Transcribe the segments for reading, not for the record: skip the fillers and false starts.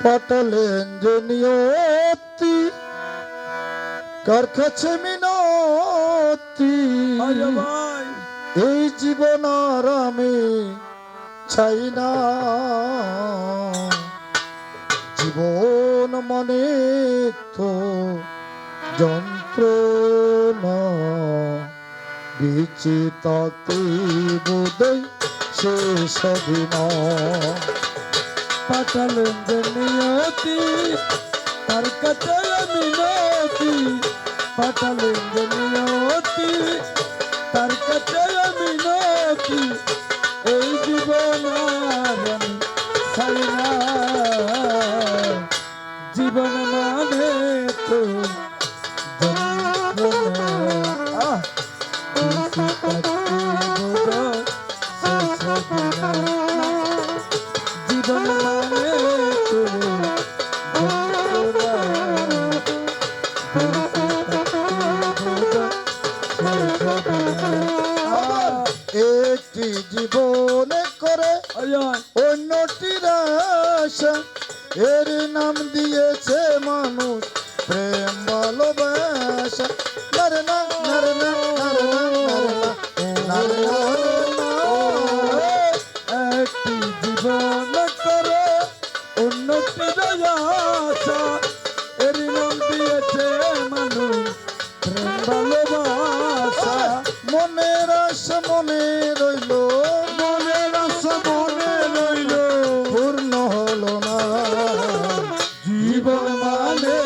পাঠালেন যে নিয়তি, কার কাছে মিনতি, এই জীবন আর আমি চাই না। জীবন মানে তো যন্ত্রণা, বেঁচে তাতে বোধই শেষ হবে না। পাঠালেন যে নিয়তি, তার কাছে মিনতি, পাঠালেন যে নিয়তি, তার কাছে মিনতি, এই জীবন আর আমি চাই না। জীবন মানে তো যন্ত্রণা, বেঁচে থাকতে বোধহয় শেষ হবে না। জীবন মানে তো যন্ত্রণা, বেঁচে থাকতে বোধহয় শেষ হবে না। একটি জীবনে করে অন্যটির আশা, এর নাম দিয়েছে মানুষ প্রেম ভালোবাসা। নারে না নারে না নারে না নারে না নারে না। একটি জীবন করে উন্নতির আশা, এর নাম দিয়েছে মানুষ প্রেম ভালোবাসা। মনের আশা মনে রইল, মনের আশা মনে রইল, পূর্ণ হলো না। জীবন মানে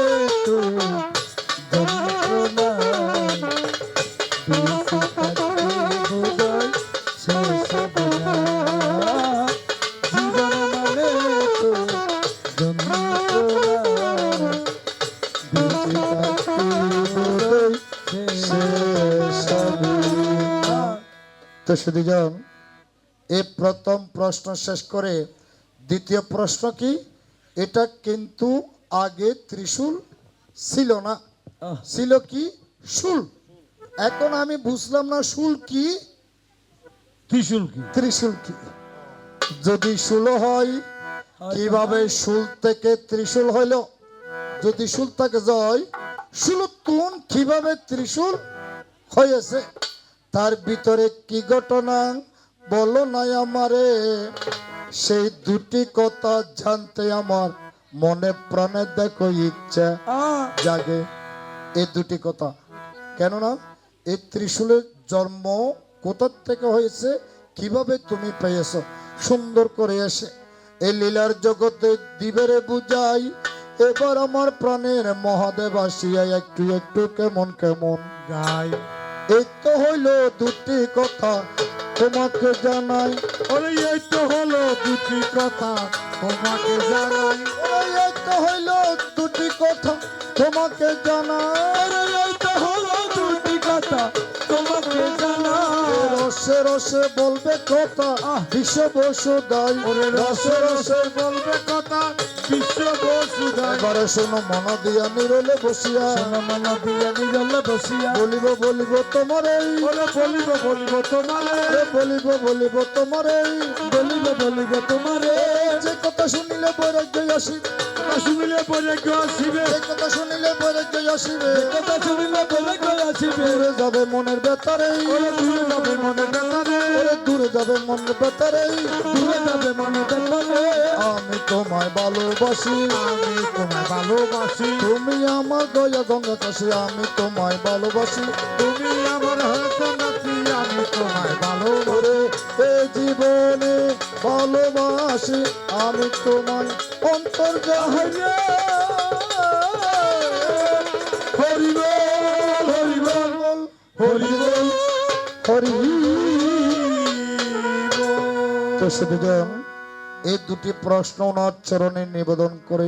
তো যন্ত্রণা, বেঁচে থাকতে বোধহয় শেষ হবে না। জীবন মানে তো যন্ত্রণা, বেঁচে থাকতে বোধহয় শেষ হবে না। তো সুধীজন, এই প্রথম প্রশ্ন শেষ করে দ্বিতীয় প্রশ্ন কি? এটা কিন্তু আগে ত্রিশূল ছিল না, ছিল কি? শুল। এখন আমি বুঝলাম না শুল কি, ত্রিশূল কি? ত্রিশূল কি। যদি শুল হয়, কিভাবে শুল থেকে ত্রিশূল হইল? যদি শুল থেকে জয়, শুলতুন কিভাবে ত্রিশূল হয়েছে? তার ভিতরে কি ঘটনা বলো নাই আমারে। সেই দুটি কথা জানতে আমার মনে প্রাণে দেখো ইচ্ছা জাগে। এই দুটি কথা, কেননা এই ত্রিশূলের জন্ম কোথা থেকে হয়েছে, কিভাবে তুমি পেয়েছো, সুন্দর করে এসে এই লীলার জগতে দিবেরে বুঝাই। এবার আমার প্রাণের মহাদেব আসিয়া একটু একটু কেমন কেমন গাই। এই তো হইল দুটি কথা তোমাকে জানাই। ওরে এই তো হলো দুটি কথা তোমাকে জানাই। এই তো হইল দুটি কথা তোমাকে জানাই। ওরে এই তো হলো দুটি কথা তোমাকে জানাই। রসে রসে বলবে কথা বিশ্ব বসুদাই। ওরে রসে রসে বলবে কথা বিশ্ব বসুদাই। এবারে শোনো মন দিয়া নিরলে বসিয়া, শোনো মন দিয়া নিরলে বসিয়া, বলিব বলিব তোমার এই, ওরে বলিব বলিব তোমারে, বলিব বলিব তোমার এই, বলিব বলিব তোমারে। যে কথা শুনিলে বৈরাগ্য আসিবে, কথা শুনিলে বৈরাগ্য আসিবে, যে কথা শুনিলে বৈরাগ্য আসিবে, কথা শুনিলে বৈরাগ্য আসিবে। দূরে যাবে মনের বেতারে, ওরে দূরে যাবে মনের বেতারে, ওরে দূরে যাবে মনের বেতারে, দূরে যাবে মনের বেতারে। আমি তোমায় ভালোবাসি, আমি তোমায় ভালোবাসি, তুমি আমার দয়া গঙ্গা কাশি। আমি তোমায় ভালোবাসি, তুমি আমার হাত নাচি, আমি তোমায় ভালোবাসি। ওরে এই জীবনে ভালোবাসি আমি তোমায় অন্তর হরিবল হরিবল হরিবল হরিবল। তো সুবিধন, এই দুটি প্রশ্ন ওনার চরণে নিবেদন করে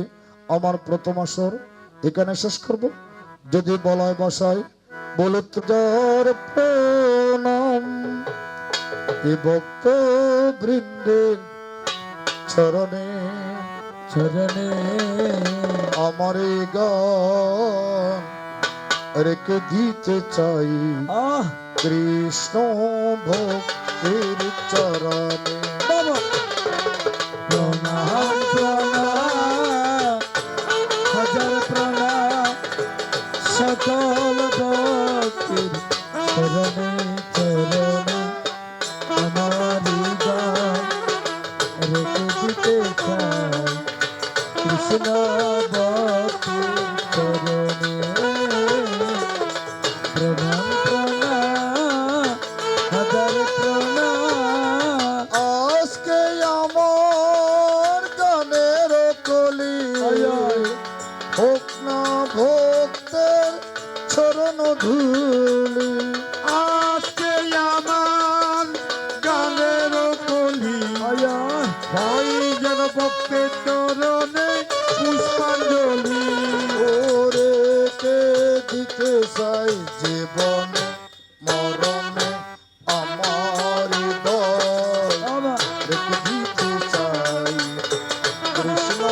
আমার প্রথম আসর এখানে শেষ করব। যদি বলায় বসায় বলত যার প্রণাম, এ ভক্ত বৃন্দের চরণে চরণে আমার এই গান রেখে দিতে চাই কৃষ্ণ ভক্তের চরণে। প্রণাম প্রণাম চাই কৃষ্ণ ভক্তি চরণে প্রণাম প্রণাম হাজার প্রণাম আজকে আমার গানের কলি হোক না ভক্তের চরণ ধুলি আজকে আমার গানের কলি ভাই যেন ভক্তের চরণে পুষ্পাঞ্জলি ওরে কে দিতে চাই জীবন মরণে আমার হৃদয় রেখে দিতে চাই কৃষ্ণ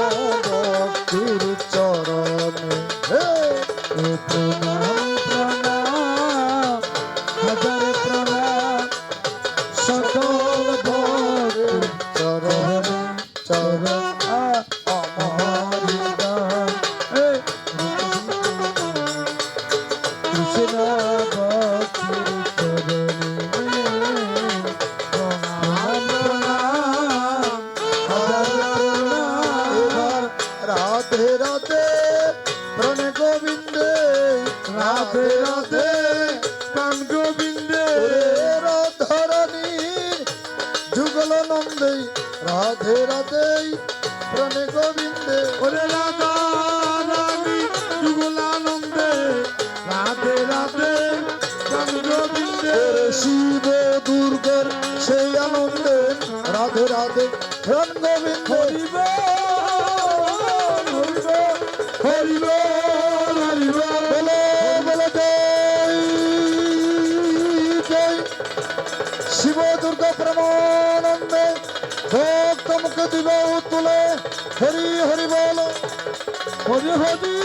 ভক্তির চরণে হে প্রণাম প্রণাম হাজার প্রণাম সকল ভক্ত চরণ চরণ আমার হৃদয় কৃষ্ণ ভক্তির চরণে প্রণাম প্রণাম হাজার প্রণাম এবার রাধে রাধে প্রণ গোবিন্দে রাধে রাধে প্রাণ গোবিন্দে রাধারানী যুগল নন্দে রাধে রাধে প্রণ গোবিন্দে ওরে রাধা রানী যুগলানন্দে রাধে রাধে প্রাণ গোবিন্দে শিব দুর্গের সেই আনন্দে রাধে রাধে প্রণ গোবিন্দে হরিব হরিব বলো বলো জয় জয় শিব দুর্গা প্রমানন্দে ভক্ত মুখ দিব তুলে হরি হরি বল হরি হরি